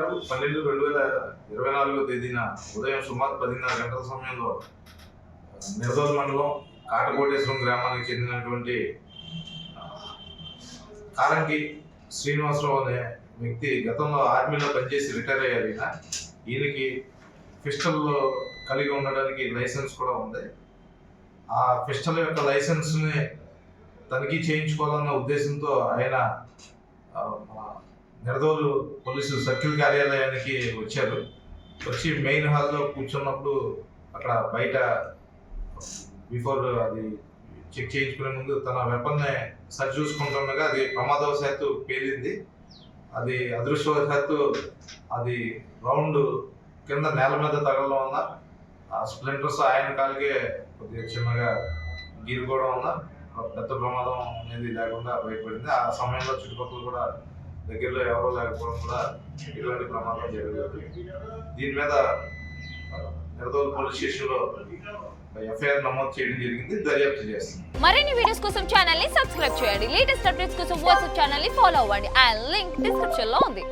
26/12/2024 ఉదయం సుమారు 10:30 గంటల సమయంలో నిర్దోల్ మండలం కాటకోటేశ్వరం గ్రామానికి చెందినటువంటి కారంకి శ్రీనివాసరావు అనే వ్యక్తి గతంలో ఆర్మీలో పనిచేసి రిటైర్ అయ్యారు. ఈయనకి పిస్టల్ కలిగి ఉండడానికి లైసెన్స్ కూడా ఉంది. ఆ పిస్టల్ యొక్క లైసెన్స్ని తనిఖీ చేయించుకోవాలన్న ఉద్దేశంతో ఆయన నిర్దోలు పోలీసు సర్కిల్ కార్యాలయానికి వచ్చారు. వచ్చి మెయిన్ హాల్లో కూర్చున్నప్పుడు అక్కడ బయట బిఫోర్ అది చెక్ చేయించుకునే ముందు తన వెపన్ని సరి చూసుకుంటుండగా అది ప్రమాదవశాత్తు పేలింది. అది అదృష్టవశాత్తు అది రౌండ్ కింద నేల మీద తగలడం వల్ల ఆ స్ప్లింటర్స్ ఆయన కాలికే కొద్దిగా చిన్నగా గీరుకోవడం వల్ల పెద్ద ప్రమాదం అనేది లేకుండా బయటపడింది. ఆ సమయంలో చుట్టుపక్కల కూడా దగ్గరలో ఎవరో లేకపోవడం కూడా ఇటువంటి ప్రమాదం జరగలేదు. దీని మీద నిర్దోల్ పోలీస్ స్టేషన్లో ఎఫ్ఐఆర్ నమోదు చేయడం జరిగింది. దర్యాప్తు చేస్తుంది. మరిన్ని వీడియోస్ కోసం ఛానల్ ని సబ్స్క్రైబ్ చేయండి. లేటెస్ట్ అప్డేట్స్ కోసం వాట్సాప్ ఛానల్ ని ఫాలో అవ్వండి. ఆ లింక్ డిస్క్రిప్షన్ లో ఉంది.